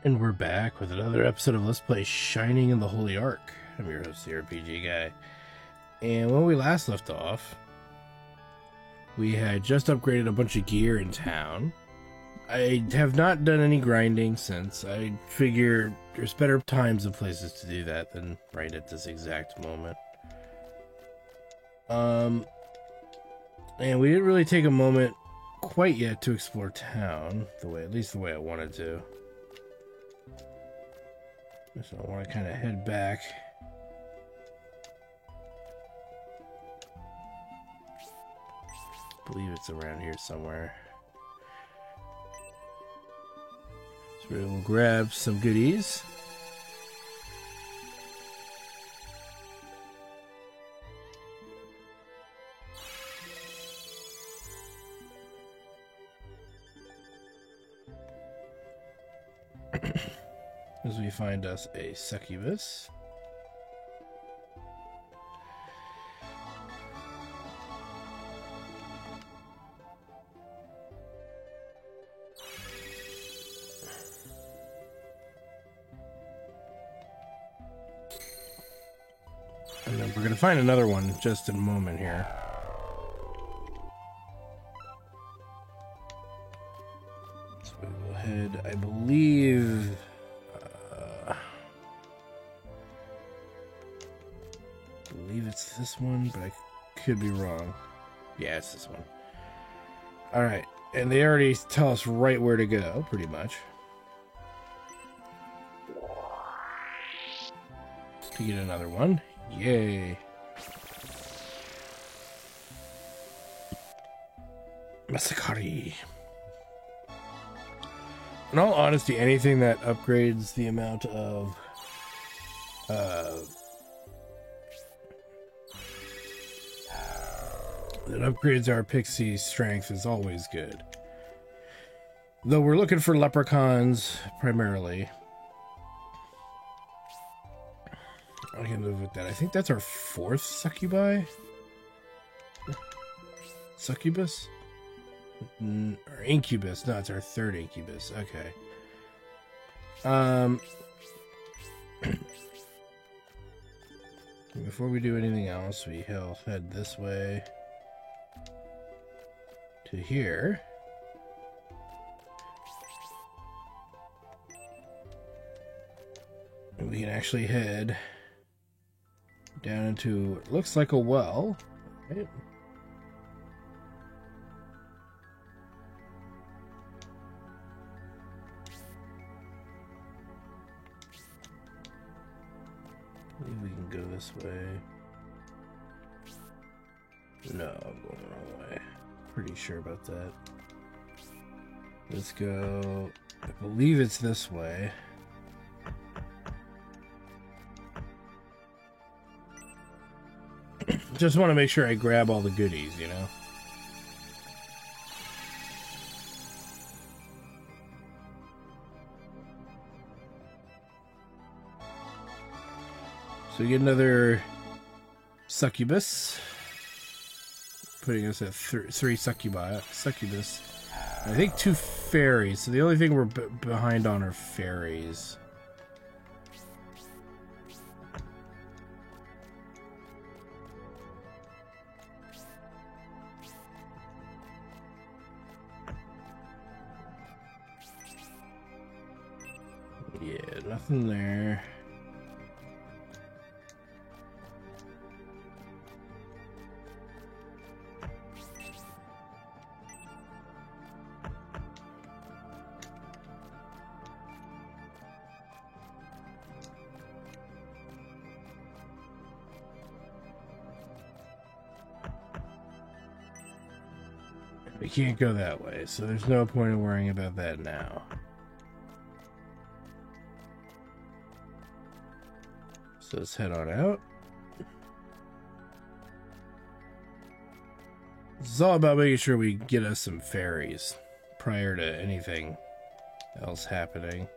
And we're back with another episode of Let's Play Shining in the Holy Ark. I'm your host, the RPG Guy. And when we last left off, we had just upgraded a bunch of gear in town. I have not done any grinding since. I figure there's better times and places to do that than right at this exact moment. And we didn't really take a moment quite yet to explore town, at least the way I wanted to. So I want to kind of head back. I believe it's around here somewhere. So we'll grab some goodies. As we find us a succubus. And then we're going to find another one just in a moment here. So we will head, I believe it's this one, but I could be wrong. Yeah, it's this one. Alright, and they already tell us right where to go, pretty much. To get another one. Yay. Masakari. In all honesty, anything that upgrades the amount of that upgrades our pixie strength is always good. Though we're looking for leprechauns primarily. I can live with that. I think that's our fourth succubi? Succubus? Or incubus. No, it's our third incubus. Okay. Before we do anything else, we'll head this way to here. And we can actually head down into what looks like a well. Right? I believe we can go this way. No, I'm going the wrong way. Pretty sure about that. Let's go. I believe it's this way. Just want to make sure I grab all the goodies, you know? So we get another succubus. Putting us at three succubus. I think 2 fairies. So the only thing we're behind on are fairies. Yeah, nothing there. We can't go that way, so there's no point in worrying about that now. So let's head on out. This is all about making sure we get us some fairies prior to anything else happening.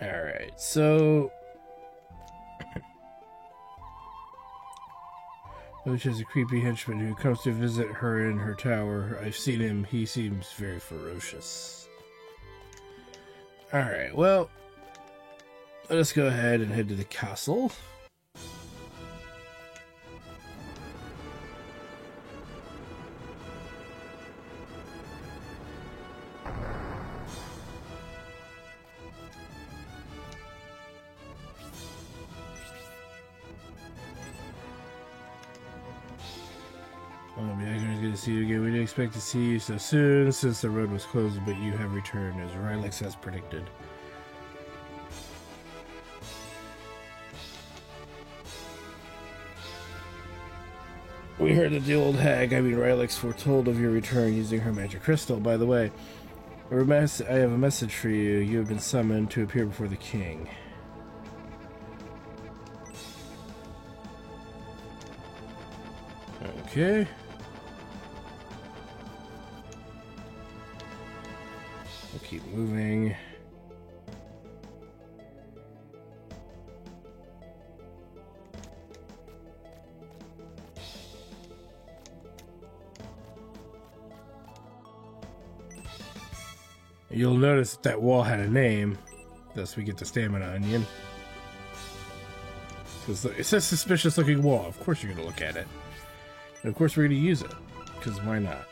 Alright, so which is a creepy henchman who comes to visit her in her tower. I've seen him. He seems very ferocious. Alright, well, let us go ahead and head to the castle. Good to see you again. We didn't expect to see you so soon since the road was closed, but you have returned as Rylix has predicted. We heard that the old hag, Rylix, foretold of your return using her magic crystal. By the way, I have a message for you. You have been summoned to appear before the king. Okay. We'll keep moving. You'll notice that wall had a name, thus we get the stamina onion. It's a suspicious looking wall. Of course you're going to look at it. And of course we're going to use it, because why not?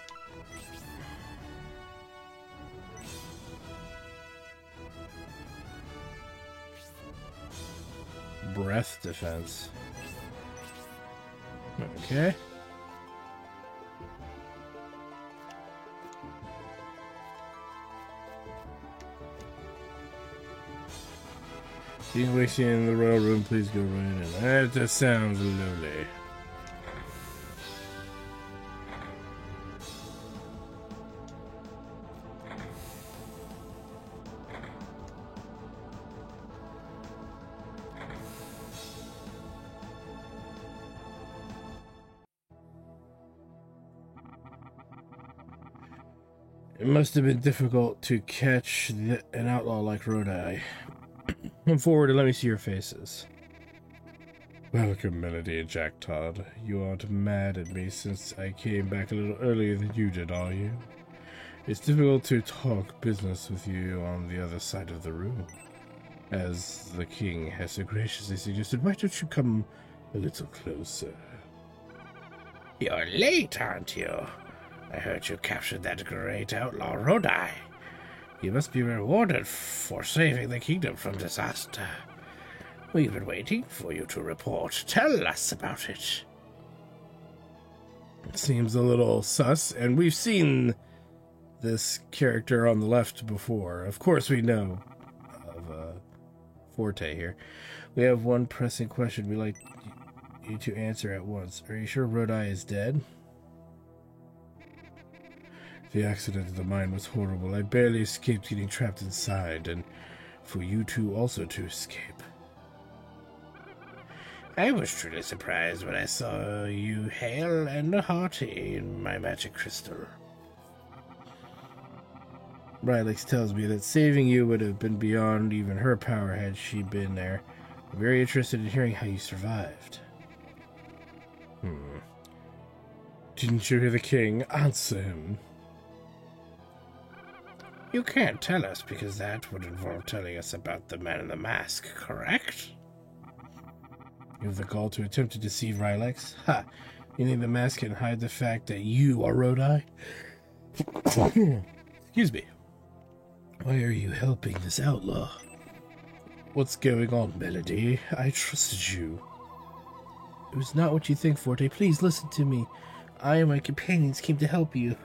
Breath defense. Okay. Being waiting in the royal room, please go right in. That sounds lovely. It must have been difficult to catch an outlaw like Rodai. Come forward and let me see your faces. Welcome, Melody and Jack Todd. You aren't mad at me since I came back a little earlier than you did, are you? It's difficult to talk business with you on the other side of the room. As the king has so graciously suggested, why don't you come a little closer? You're late, aren't you? I heard you captured that great outlaw, Rodai. You must be rewarded for saving the kingdom from disaster. We've been waiting for you to report. Tell us about it. It seems a little sus, and we've seen this character on the left before. Of course we know of Forte here. We have one pressing question we'd like you to answer at once. Are you sure Rodai is dead? The accident of the mine was horrible. I barely escaped getting trapped inside, and for you two also to escape. I was truly surprised when I saw you hale and hearty in my magic crystal. Rylix tells me that saving you would have been beyond even her power had she been there. I'm very interested in hearing how you survived. Didn't you hear the king? Answer him. You can't tell us because that would involve telling us about the man in the mask, correct? You have the gall to attempt to deceive Rylix? Ha! You think the mask can hide the fact that you are Rodai? Excuse me. Why are you helping this outlaw? What's going on, Melody? I trusted you. It was not what you think, Forte. Please listen to me. I and my companions came to help you.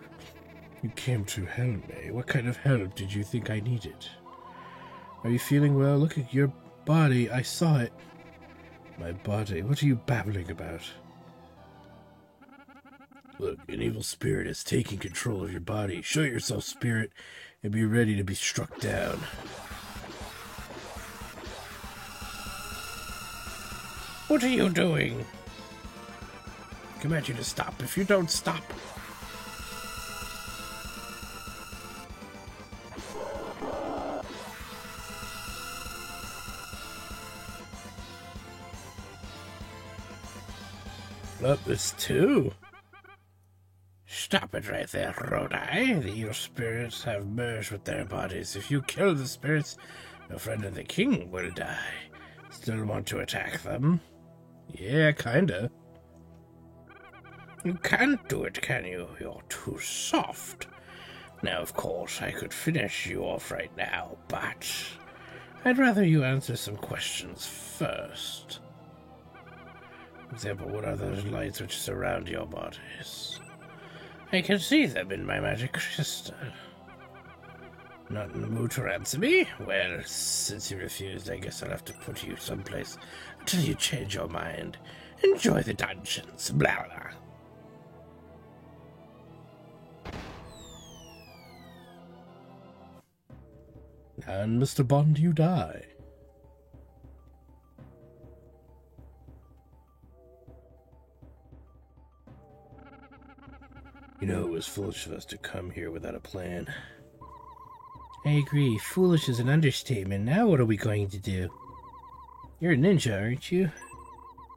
You came to help me? What kind of help did you think I needed? Are you feeling well? Look at your body. I saw it. My body? What are you babbling about? Look, an evil spirit is taking control of your body. Show yourself, spirit, and be ready to be struck down. What are you doing? I command you to stop. If you don't stop... Oh, it's two. Stop it right there, Rodai. The evil spirits have merged with their bodies. If you kill the spirits, your friend and the king will die. Still want to attack them? Yeah, kinda. You can't do it, can you? You're too soft. Now, of course, I could finish you off right now, but I'd rather you answer some questions first. For example, what are those lights which surround your bodies? I can see them in my magic crystal. Not in the mood to answer me? Well, since you refused, I guess I'll have to put you someplace until you change your mind. Enjoy the dungeons, blah blah. And Mr. Bond, you die. You know, it was foolish of us to come here without a plan. I agree. Foolish is an understatement. Now what are we going to do? You're a ninja, aren't you?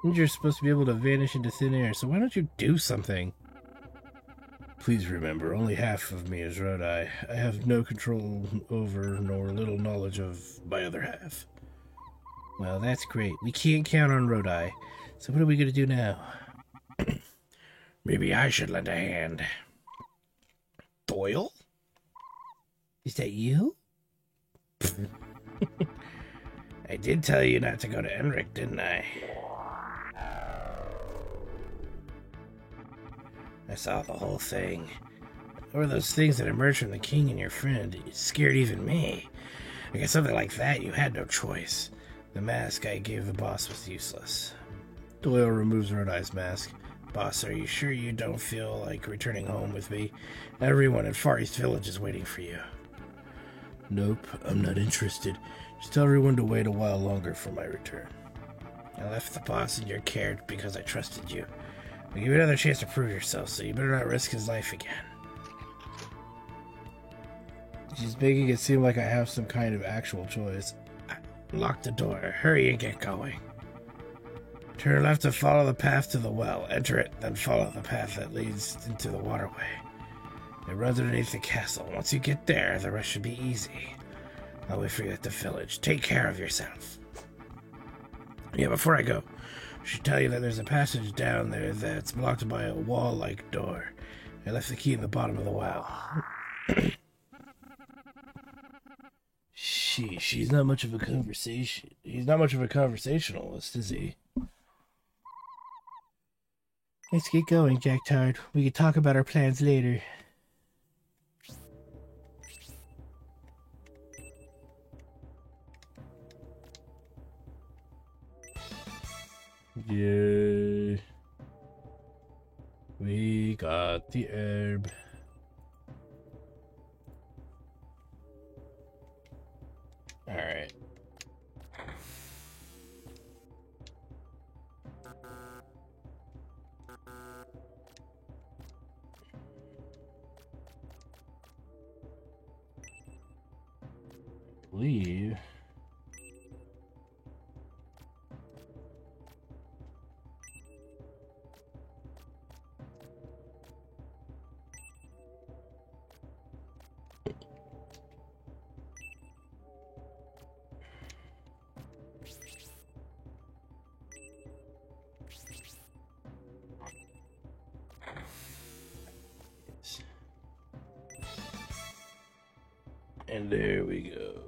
Ninjas are supposed to be able to vanish into thin air, so why don't you do something? Please remember, only half of me is Rodai. I have no control over nor little knowledge of my other half. Well, that's great. We can't count on Rodai. So what are we going to do now? Maybe I should lend a hand. Doyle? Is that you? I did tell you not to go to Enric, didn't I? I saw the whole thing. Or those things that emerged from the king and your friend. It scared even me. I guess something like that, you had no choice. The mask I gave the boss was useless. Doyle removes Rodai's mask. Boss, are you sure you don't feel like returning home with me? Everyone in Far East Village is waiting for you. Nope, I'm not interested. Just tell everyone to wait a while longer for my return. I left the boss in your care because I trusted you. I'll give you another chance to prove yourself, so you better not risk his life again. She's making it seem like I have some kind of actual choice. Lock the door. Hurry and get going. Turn left to follow the path to the well. Enter it, then follow the path that leads into the waterway. It runs underneath the castle. Once you get there, the rest should be easy. I'll wait for you at the village. Take care of yourself. Yeah, before I go, I should tell you that there's a passage down there that's blocked by a wall-like door. I left the key in the bottom of the well. He's not much of a conversationalist, is he? Let's get going, Jack Tard. We can talk about our plans later. Yay. We got the herb. Alright. Leave. And there we go.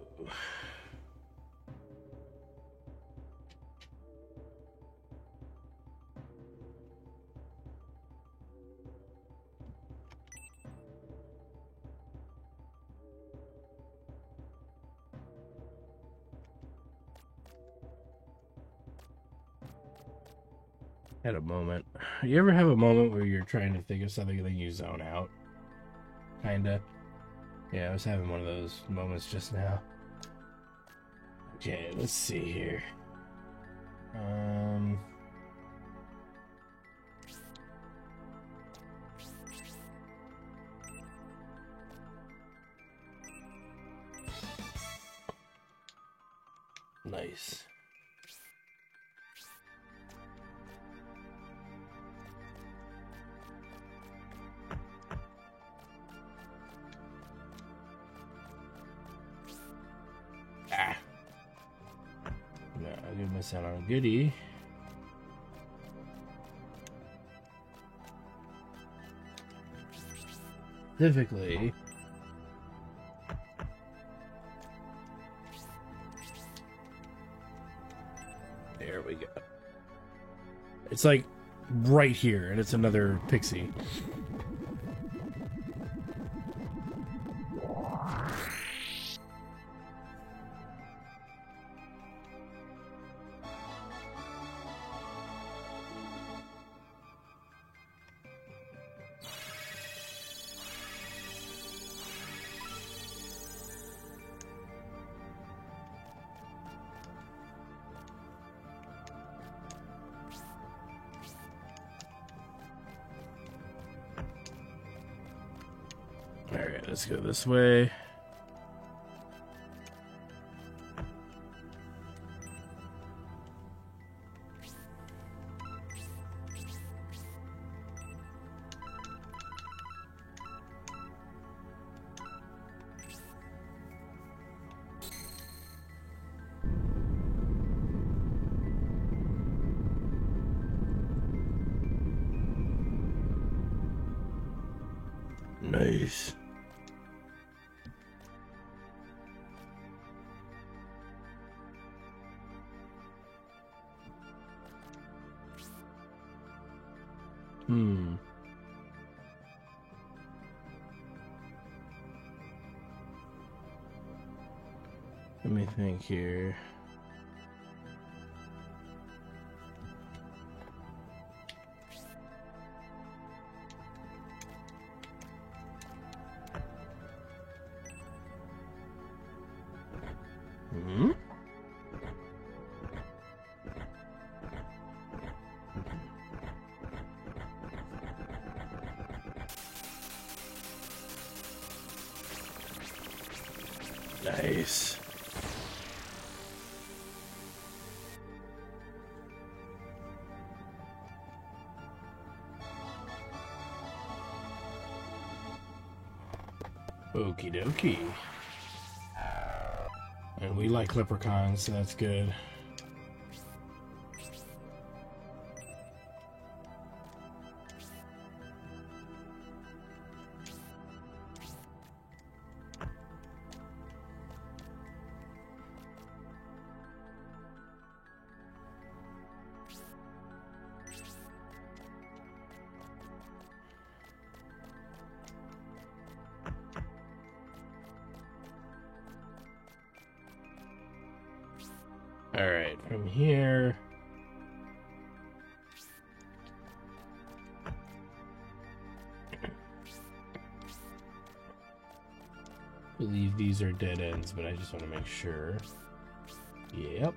Had a moment. You ever have a moment where you're trying to think of something and then you zone out? Kinda. Yeah, I was having one of those moments just now. Okay, let's see here. Nice. I'll give myself a goodie. Specifically, there we go. It's like right here, and it's another pixie. Alright, let's go this way. Nice. Let me think here. Nice. Okie dokie. And we like leprechauns, so that's good. Alright, from here... I believe these are dead ends, but I just want to make sure. Yep.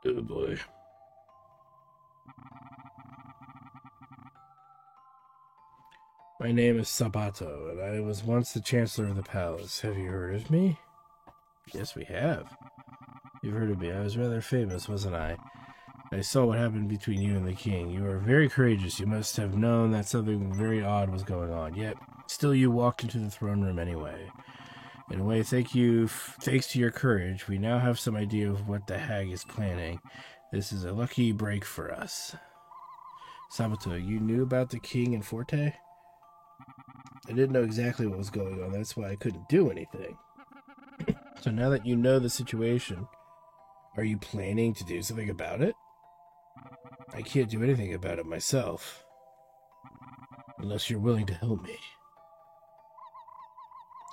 Oh boy. My name is Sabato, and I was once the Chancellor of the Palace. Have you heard of me? Yes, we have. You've heard of me. I was rather famous, wasn't I? I saw what happened between you and the king. You were very courageous. You must have known that something very odd was going on. Yet, still you walked into the throne room anyway. In a way, thanks to your courage, we now have some idea of what the hag is planning. This is a lucky break for us. Sabato, you knew about the king and Forte? I didn't know exactly what was going on, that's why I couldn't do anything. So now that you know the situation, are you planning to do something about it? I can't do anything about it myself. Unless you're willing to help me.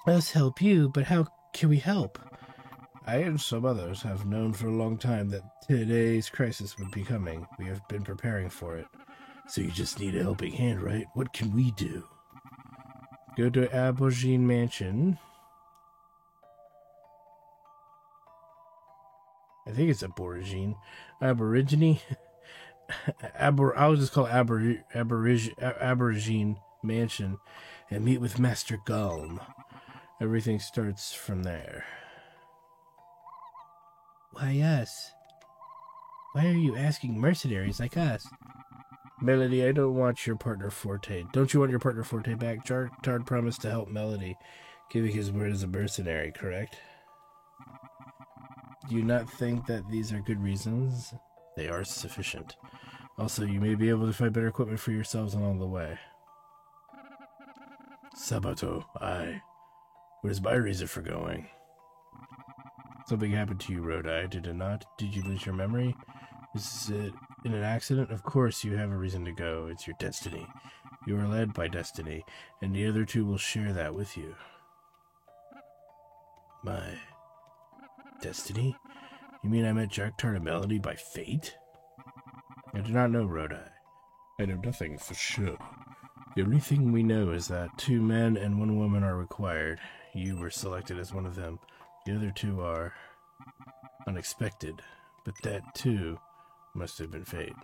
us help you, but how can we help? I and some others have known for a long time that today's crisis would be coming. We have been preparing for it. So you just need a helping hand, right? What can we do? Go to Aborigine Mansion. I think it's Aborigine. Aborigine? I'll just call it Aborigine Mansion. And meet with Master Gulm. Everything starts from there. Why us? Why are you asking mercenaries like us? Melody, I don't want your partner Forte. Don't you want your partner Forte back? Jarktard promised to help Melody, giving his word as a mercenary, correct? Do you not think that these are good reasons? They are sufficient. Also, you may be able to find better equipment for yourselves along the way. Sabato, aye. What is my reason for going? Something happened to you, Rodai, did it not? Did you lose your memory? Is it in an accident? Of course you have a reason to go. It's your destiny. You are led by destiny, and the other two will share that with you. My destiny? You mean I met Jarktard and Melody by fate? I do not know, Rodai. I know nothing for sure. The only thing we know is that 2 men and 1 woman are required. You were selected as one of them. The other 2 are unexpected, but that too must have been fate.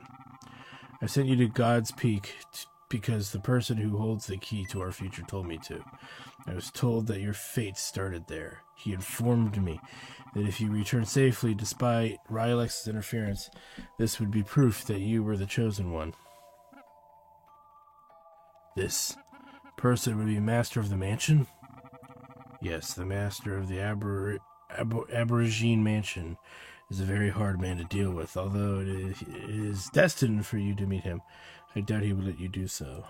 I sent you to God's Peak because the person who holds the key to our future told me to. I was told that your fate started there. He informed me that if you return safely despite Rylex's interference, this would be proof that you were the chosen one. This person would be master of the mansion? Yes, the master of the Aborigine Mansion is a very hard man to deal with, although it is destined for you to meet him. I doubt he will let you do so.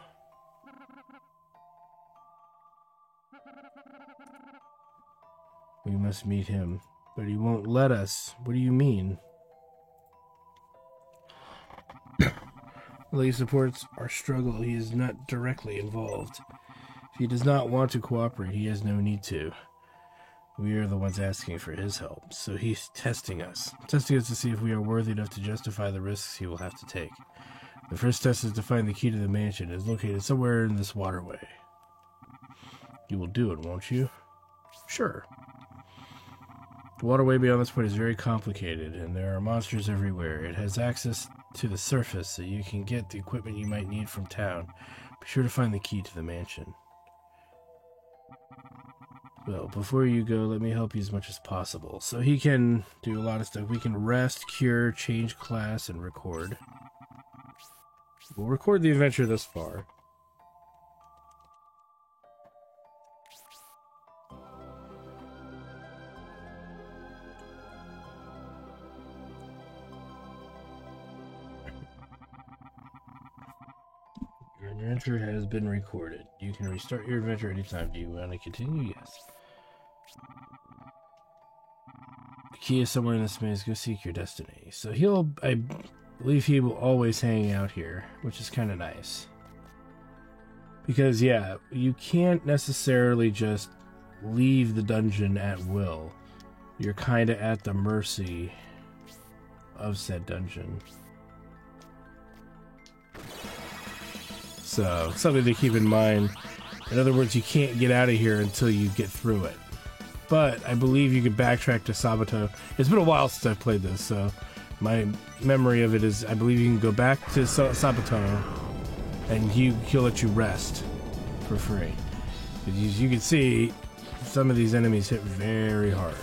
We must meet him, but he won't let us. What do you mean? Although he supports our struggle, he is not directly involved. If he does not want to cooperate, he has no need to. We are the ones asking for his help, so he's testing us to see if we are worthy enough to justify the risks he will have to take. The first test is to find the key to the mansion. It is located somewhere in this waterway. You will do it, won't you? Sure. The waterway beyond this point is very complicated, and there are monsters everywhere. It has access to the surface, so you can get the equipment you might need from town. Be sure to find the key to the mansion. Well, before you go, let me help you as much as possible. So he can do a lot of stuff. We can rest, cure, change class, and record. We'll record the adventure thus far. Your adventure has been recorded. You can restart your adventure anytime. Do you want to continue? Yes. The key is somewhere in this maze. Go seek your destiny. So I believe he will always hang out here, which is kind of nice. Because, yeah, you can't necessarily just leave the dungeon at will. You're kind of at the mercy of said dungeon. So, something to keep in mind. In other words, you can't get out of here until you get through it. But I believe you can backtrack to Sabato. It's been a while since I've played this, so my memory of it is I believe you can go back to Sabato and he'll let you rest for free. As you can see, some of these enemies hit very hard.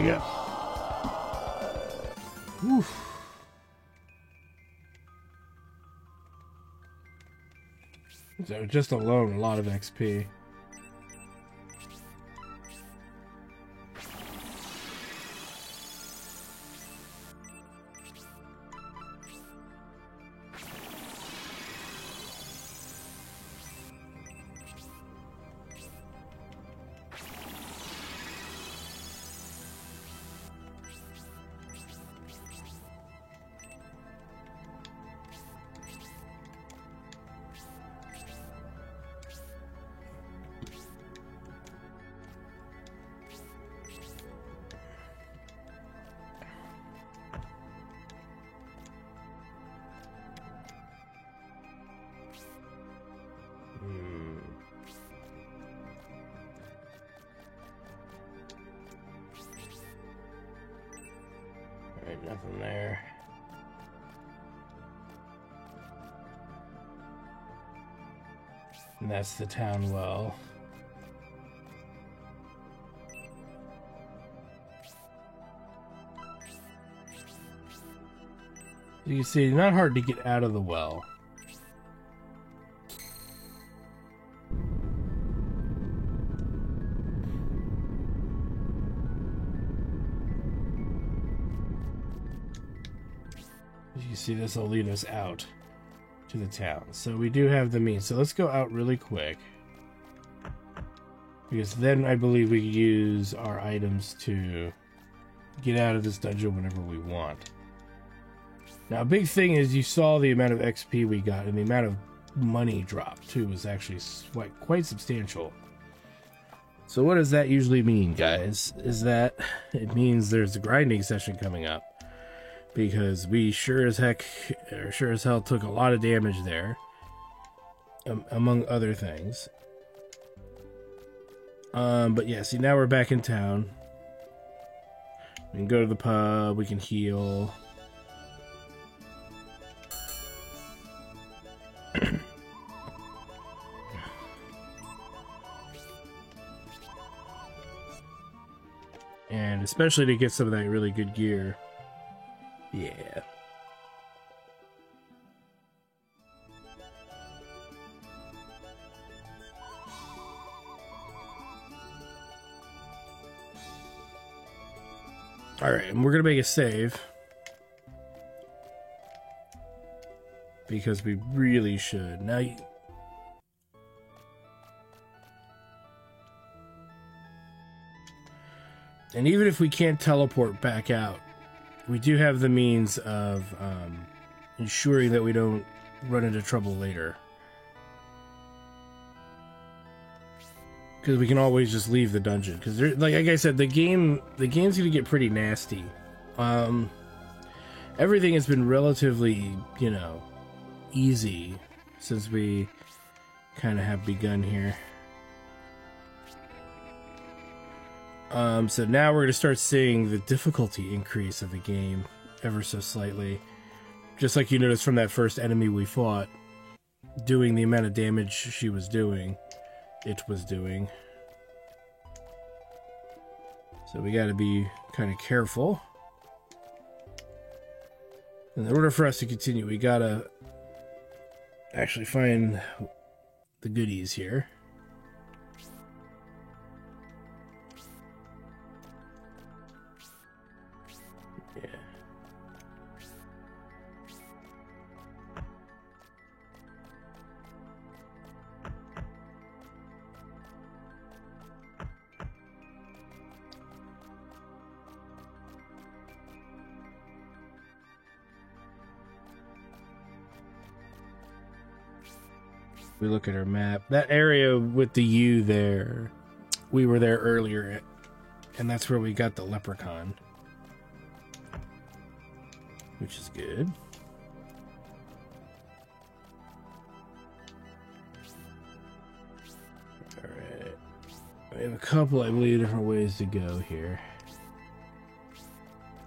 go. Oof. So just alone, a lot of XP. Alright, nothing there. And that's the town well. You see, not hard to get out of the well. You see, this will lead us out to the town. So we do have the means. So let's go out really quick, because then I believe we can use our items to get out of this dungeon whenever we want. Now, a big thing is you saw the amount of XP we got, and the amount of money dropped too was actually quite substantial. So what does that usually mean, guys? Is that it means there's a grinding session coming up, because we sure as hell took a lot of damage there, among other things. But yeah, see, now we're back in town. We can go to the pub, we can heal. And especially to get some of that really good gear. Yeah. Alright, and we're gonna make a save, because we really should. Now, and even if we can't teleport back out, we do have the means of ensuring that we don't run into trouble later. Because we can always just leave the dungeon. Because, like I said, the game's gonna get pretty nasty. Everything has been relatively, you know, easy since we kind of have begun here. So now we're going to start seeing the difficulty increase of the game ever so slightly. Just like you noticed from that first enemy we fought, doing the amount of damage she was doing, it was doing. So we got to be kind of careful. And in order for us to continue, we got to actually find the goodies here. We look at our map. That area with the U there, we were there earlier, and that's where we got the leprechaun, which is good. Alright. We have a couple, I believe, different ways to go here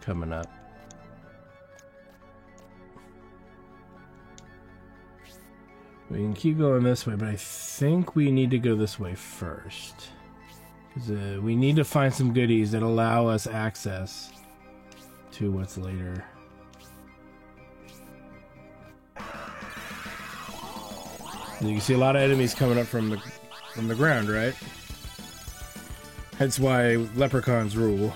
coming up. We can keep going this way, but I think we need to go this way first. Because we need to find some goodies that allow us access to what's later. And you can see a lot of enemies coming up from the ground, right? That's why leprechauns rule.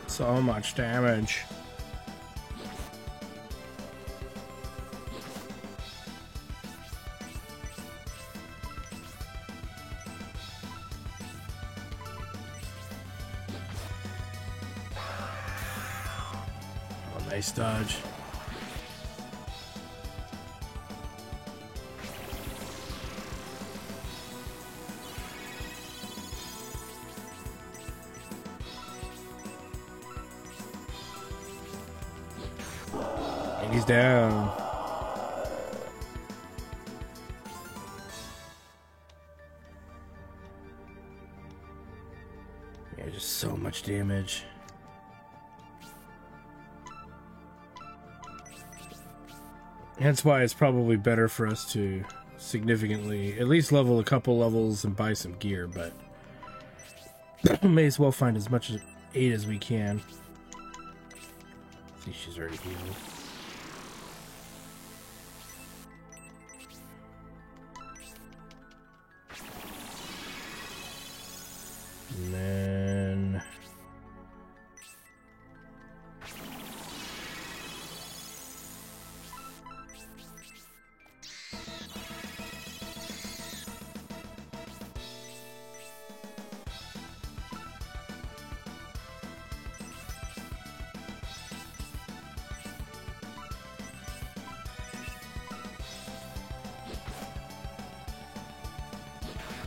So much damage. Oh, nice dodge. He's down. Yeah, just so much damage. Hence why it's probably better for us to significantly at least level a couple levels and buy some gear, but may as well find as much aid as we can. See, she's already healed. And then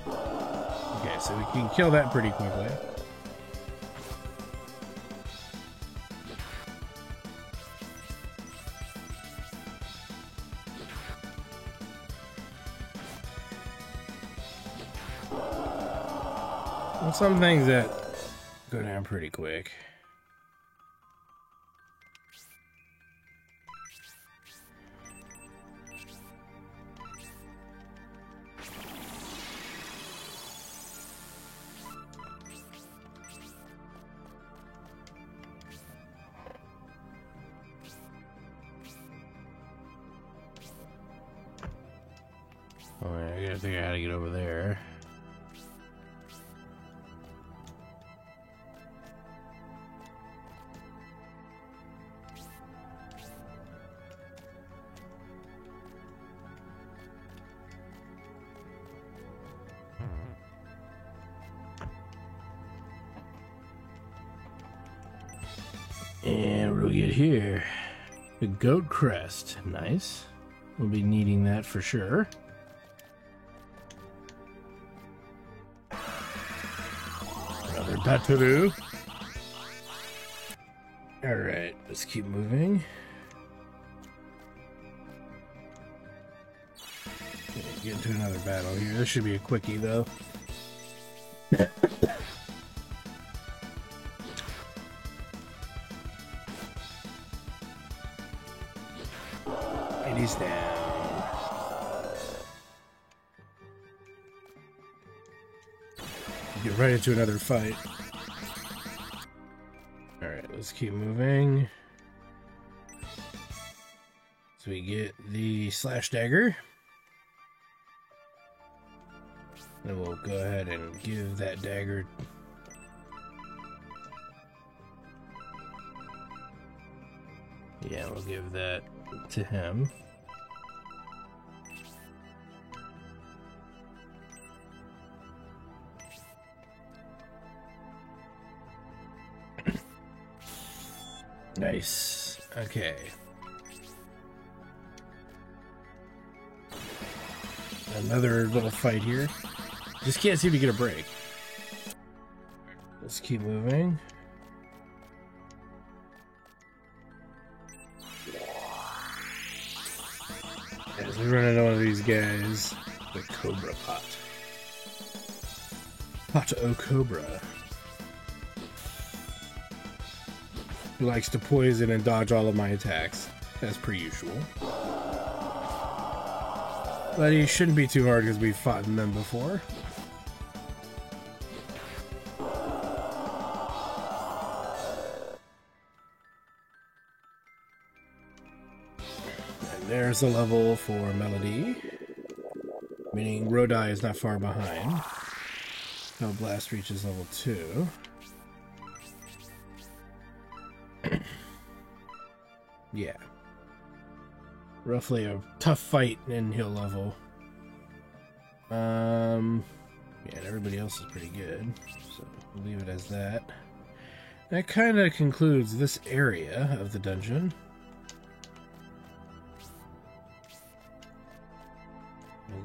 okay, so we can kill that pretty quickly. Well, some things that go down pretty quick. Oh, I gotta figure out how to get over there. And what do we get here? The goat crest. Nice. We'll be needing that for sure. Another Bataru. Alright, let's keep moving. Get into another battle here. This should be a quickie though. And he's down. Get right into another fight. Alright, let's keep moving. So we get the slash dagger. Then we'll go ahead and give that dagger. Yeah, we'll give that to him. Nice. Okay. Another little fight here. Just can't seem to get a break. Let's keep moving. As we run into one of these guys, the Cobra Pot. Pot-O Cobra. Who likes to poison and dodge all of my attacks. as per usual. But he shouldn't be too hard because we've fought them before. And there's the level for Melody. Meaning Rodai is not far behind. Hellblast reaches level 2. Yeah. Roughly a tough fight and he'll level. Yeah, and everybody else is pretty good. So we'll leave it as that. That kind of concludes this area of the dungeon.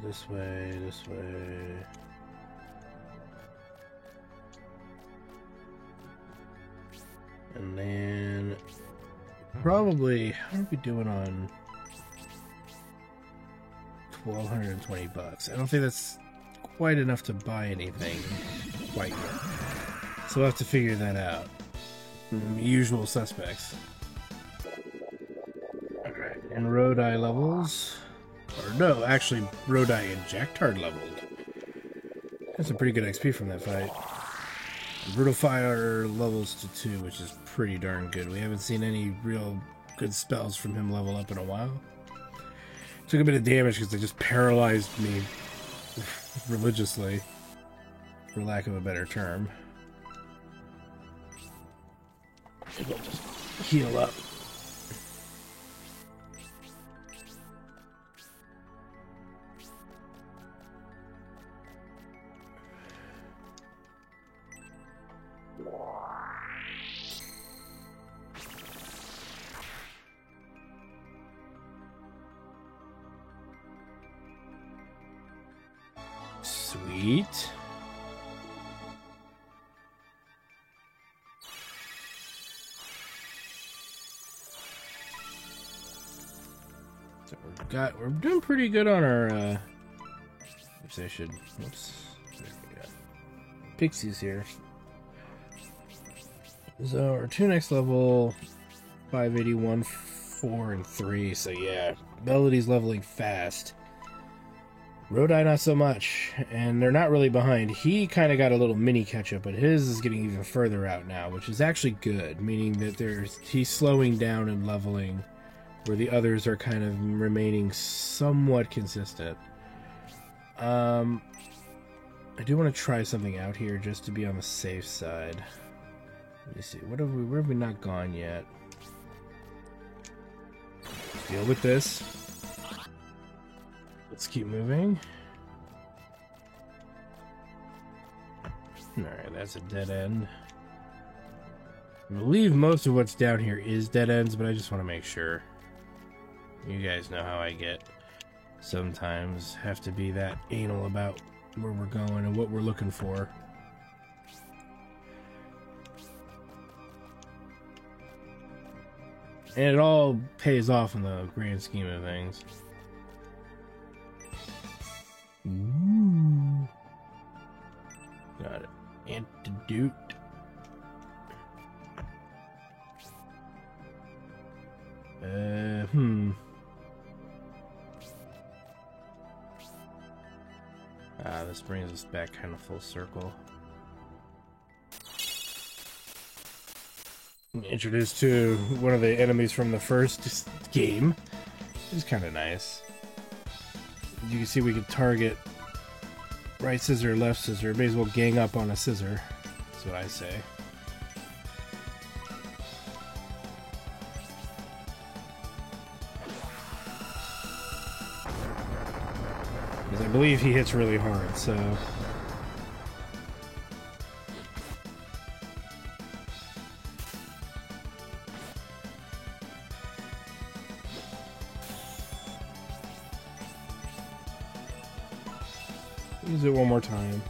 This way, this way. And then probably, how are we doing on 1,220 bucks? I don't think that's quite enough to buy anything quite yet. So we'll have to figure that out. Usual suspects. Alright, and Rodai levels. Or no, actually, Rodai and Jacktard leveled. That's some pretty good XP from that fight. Brutal Fire levels to 2, which is pretty darn good. We haven't seen any real good spells from him level up in a while. Took a bit of damage because they just paralyzed me religiously, for lack of a better term. We'll just heal up. Sweet. So we're doing pretty good on our oops, I should whoops. There we go. Pixies here. So our 2 next level 581, 4, and 3. So yeah, Melody's leveling fast. Rodai not so much, and they're not really behind. He kind of got a little mini catch-up, but his is getting even further out now, which is actually good, meaning that he's slowing down and leveling, where the others are kind of remaining somewhat consistent. I do want to try something out here just to be on the safe side. Let me see, where have we not gone yet? Deal with this. Let's keep moving. Alright, that's a dead end. I believe most of what's down here is dead ends, but I just want to make sure. You guys know how I get. Sometimes have to be that anal about where we're going and what we're looking for. And it all pays off in the grand scheme of things. Ooh. Got it. Antidote. This brings us back kind of full circle. Introduced to one of the enemies from the first game. It's kind of nice. You can see we can target right scissor, left scissor. May as well gang up on a scissor. That's what I say. Because I believe he hits really hard, so... use it one more time.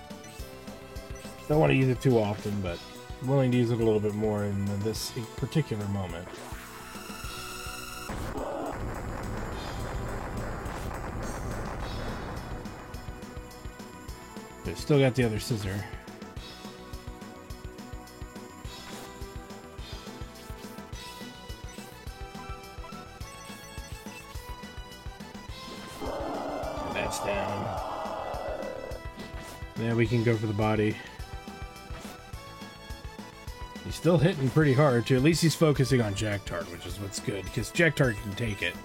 Don't want to use it too often, but I'm willing to use it a little bit more in this particular moment. But still got the other scissor. That's down. Then we can go for the body. He's still hitting pretty hard, too. At least he's focusing on Jacktard, which is what's good, because Jacktard can take it.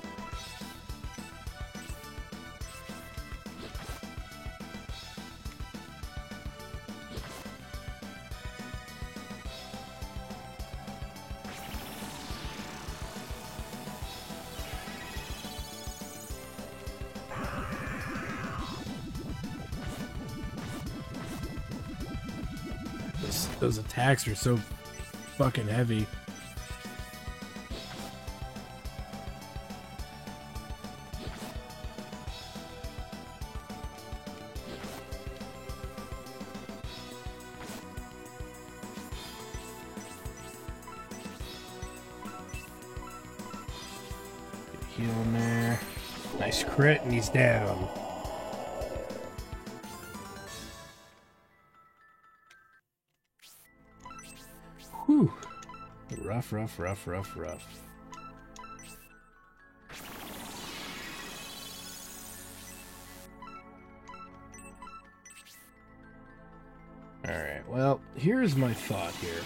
Those attacks are so fucking heavy. Heal him there. Nice crit, and he's down. Whew. Rough. Alright, well, here's my thought here.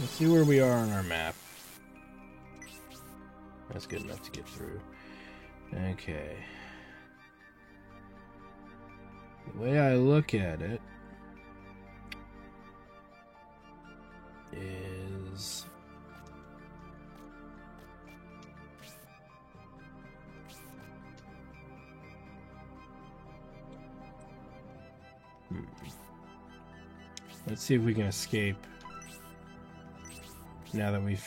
Let's see where we are on our map. That's good enough to get through. Okay. The way I look at it is let's see if we can escape now that we've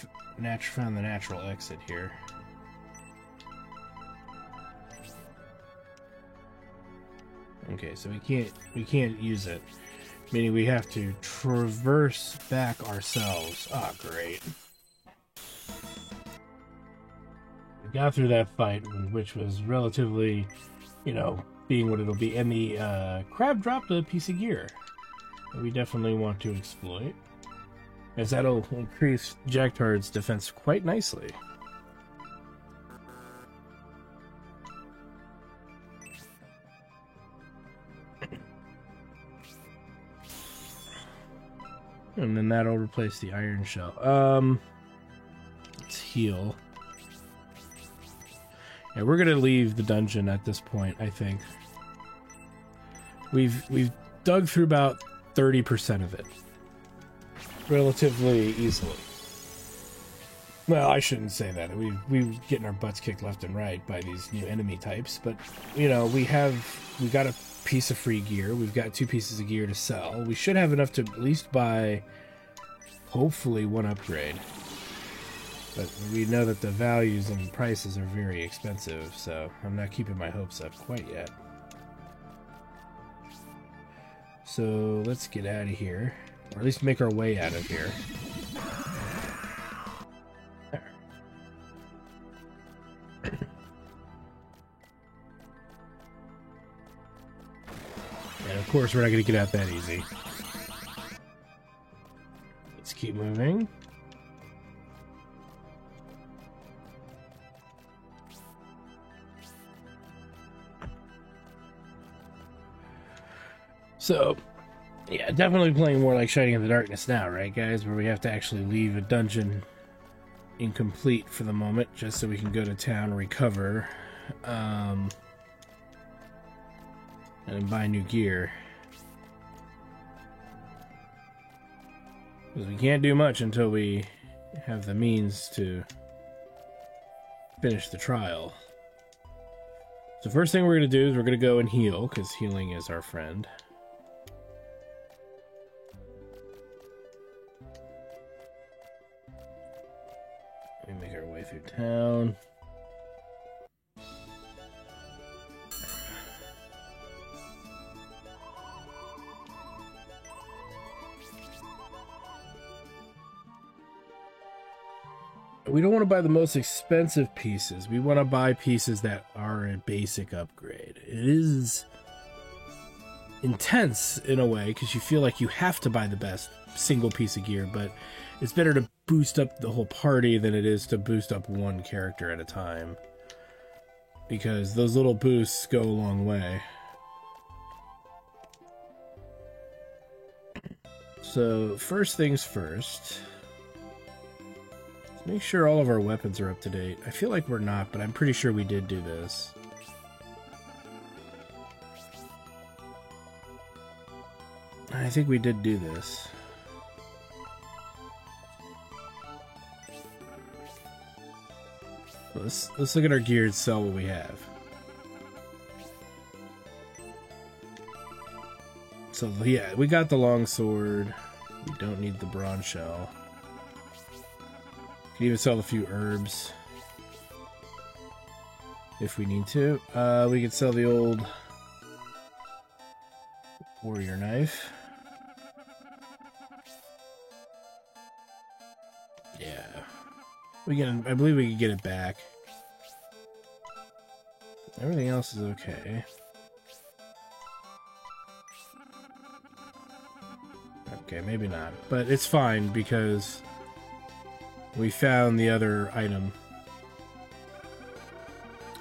found the natural exit here. Okay, so we can't use it. Meaning we have to traverse back ourselves. Ah, oh, great. We got through that fight, which was relatively, you know, being what it'll be. And the crab dropped a piece of gear that we definitely want to exploit, as that'll increase Jacktard's defense quite nicely. And then that'll replace the iron shell. Let's heal. Yeah, we're gonna leave the dungeon at this point, I think. We've dug through about 30% of it. Relatively easily. Well, I shouldn't say that. We've getting our butts kicked left and right by these new enemy types, but you know, we got a piece of free gear. We've got 2 pieces of gear to sell. We should have enough to at least buy hopefully 1 upgrade. But we know that the values and prices are very expensive, so I'm not keeping my hopes up quite yet. So let's get out of here, or at least make our way out of here. And of course, we're not going to get out that easy. Let's keep moving. So, yeah, definitely playing more like Shining in the Darkness now, right, guys? Where we have to actually leave a dungeon incomplete for the moment, just so we can go to town, recover, and buy new gear. Because we can't do much until we have the means to finish the trial. So first thing we're going to do is we're going to go and heal, because healing is our friend. We make our way through town. We don't want to buy the most expensive pieces. We want to buy pieces that are a basic upgrade. It is intense in a way because you feel like you have to buy the best single piece of gear, but it's better to boost up the whole party than it is to boost up one character at a time, because those little boosts go a long way. So, first things first. Let's make sure all of our weapons are up to date. I feel like we're not, but I'm pretty sure we did do this. I think we did do this. Let's look at our gear and sell what we have. So yeah, we got the longsword. We don't need the bronze shell. Can even sell a few herbs if we need to. We could sell the old warrior knife. Yeah, we can. I believe we can get it back. Everything else is okay. Okay, maybe not, but it's fine because we found the other item.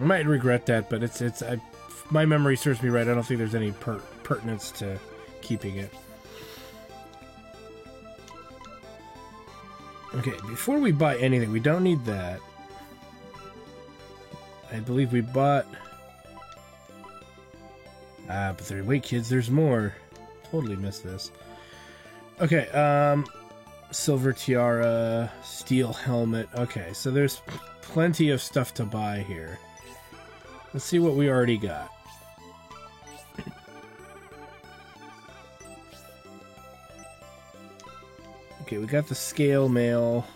I might regret that, but my memory serves me right. I don't think there's any pertinence to keeping it. Okay, before we buy anything, we don't need that. I believe we bought... but wait, kids, there's more. Totally missed this. Okay, silver tiara, steel helmet. Okay, so there's plenty of stuff to buy here. Let's see what we already got. Okay, we got the scale mail,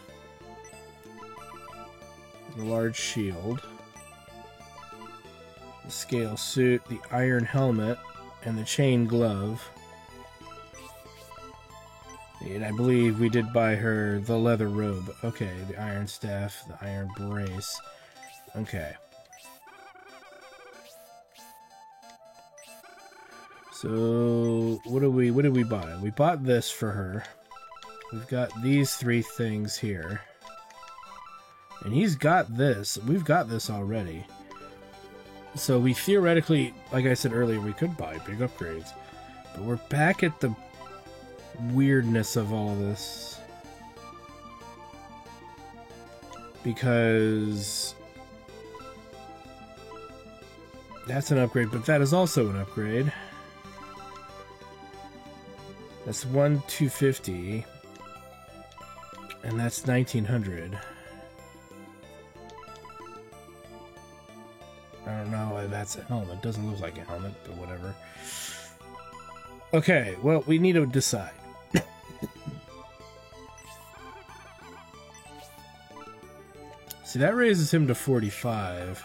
the large shield, the scale suit, the iron helmet, and the chain glove. And I believe we did buy her the leather robe. Okay, the iron staff, the iron brace. Okay. So what did we buy? We bought this for her. We've got these three things here. And he's got this. We've got this already. So we theoretically, like I said earlier, we could buy big upgrades. But we're back at the weirdness of all of this. Because that's an upgrade, but that is also an upgrade. That's 1,250. And that's 1,900. I don't know why that's a helmet. Doesn't look like a helmet, but whatever. Okay, well, we need to decide. See, that raises him to 45,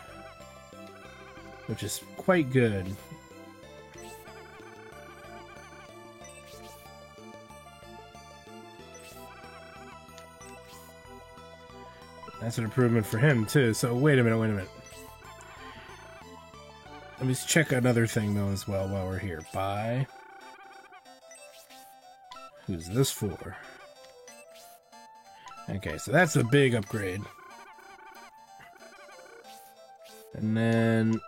which is quite good. That's an improvement for him, too. So, wait a minute. Let me check another thing, though, as well, while we're here. Buy. Who's this for? Okay, so that's a big upgrade. And then,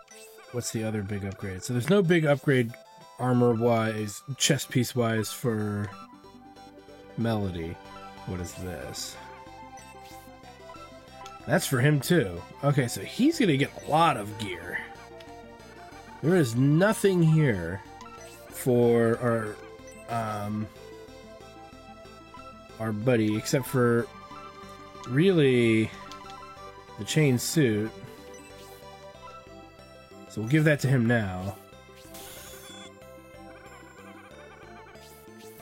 what's the other big upgrade? So there's no big upgrade armor-wise, chest piece-wise for Melody. What is this? That's for him, too. Okay, so he's gonna get a lot of gear. There is nothing here for our buddy, except for really the chain suit. So we'll give that to him now.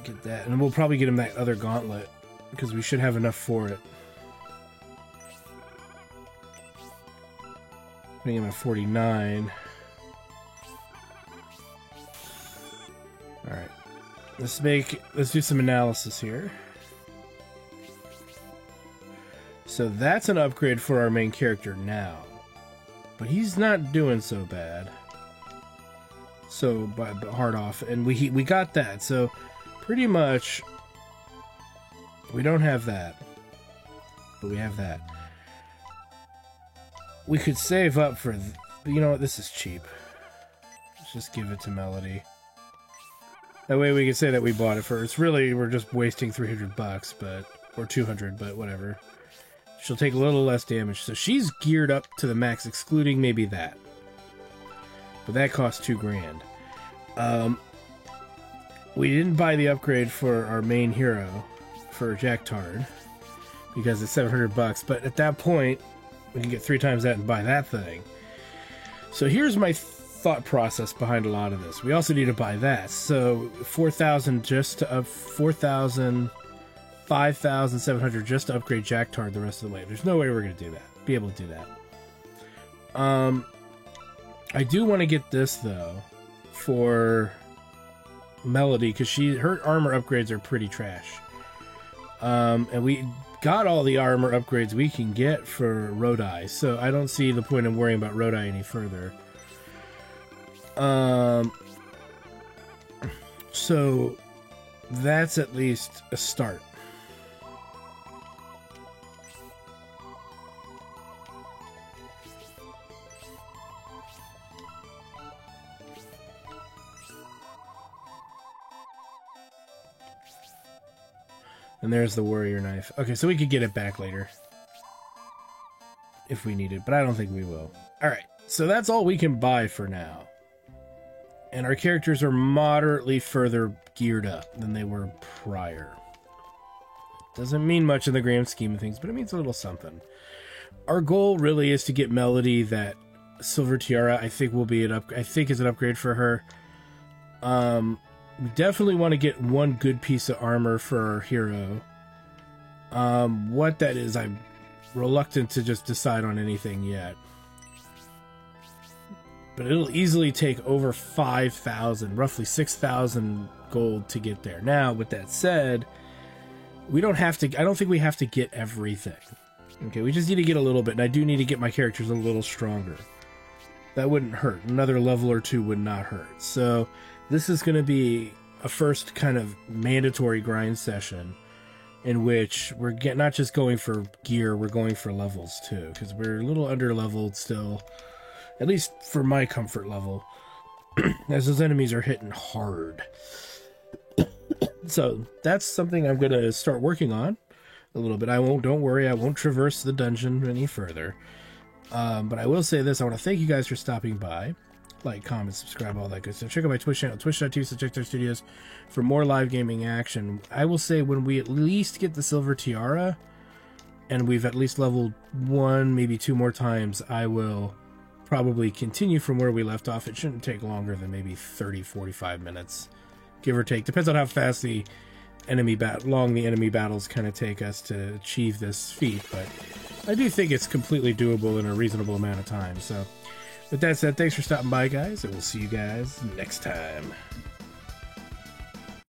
Get that, and we'll probably get him that other gauntlet because we should have enough for it. Putting him at 49. Alright. Let's do some analysis here. So that's an upgrade for our main character now. But he's not doing so bad. So, but hard off. And we got that. So, pretty much, we don't have that. But we have that. We could save up for... You know what? This is cheap. Let's just give it to Melody. That way we can say that we bought it first. Really, we're just wasting $300, but or 200, but whatever. She'll take a little less damage. So she's geared up to the max, excluding maybe that. But that costs $2 grand. We didn't buy the upgrade for our main hero, for Jack Tard, because it's $700. But at that point, we can get 3 times that and buy that thing. So here's my thought process behind a lot of this. We also need to buy that. So 4,000 just to up 4,000, 5,700 just to upgrade Jack Tard the rest of the way. There's no way we're going to do that. Be able to do that. I do want to get this though for Melody, because her armor upgrades are pretty trash. And we got all the armor upgrades we can get for Rodai, so I don't see the point in worrying about Rodai any further. So that's at least a start. And there's the warrior knife. Okay, so we could get it back later if we need it, but I don't think we will. Alright, so that's all we can buy for now. And our characters are moderately further geared up than they were prior. Doesn't mean much in the grand scheme of things, but it means a little something. Our goal really is to get Melody that Silver Tiara. I think will be is an upgrade for her. We definitely want to get one good piece of armor for our hero. What that is, I'm reluctant to just decide on anything yet. But it'll easily take over 5,000, roughly 6,000 gold to get there. Now, with that said, we don't have to, I don't think we have to get everything. Okay, we just need to get a little bit, and I do need to get my characters a little stronger. That wouldn't hurt. Another level or 2 would not hurt. So this is going to be a first kind of mandatory grind session in which we're not just going for gear, we're going for levels too, because we're a little under-leveled still, at least for my comfort level, as those enemies are hitting hard. So that's something I'm going to start working on a little bit. Don't worry, I won't traverse the dungeon any further. But I will say this, I want to thank you guys for stopping by. Like, comment, subscribe, all that good stuff. Check out my Twitch channel, twitch.tv/JackTardStudios, for more live gaming action. I will say when we at least get the Silver Tiara, and we've at least leveled 1, maybe 2 more times, I will probably continue from where we left off. It shouldn't take longer than maybe 30-45 minutes, give or take. Depends on how fast the enemy battles kind of take us to achieve this feat, but I do think it's completely doable in a reasonable amount of time. So with that said, thanks for stopping by, guys, and we'll see you guys next time.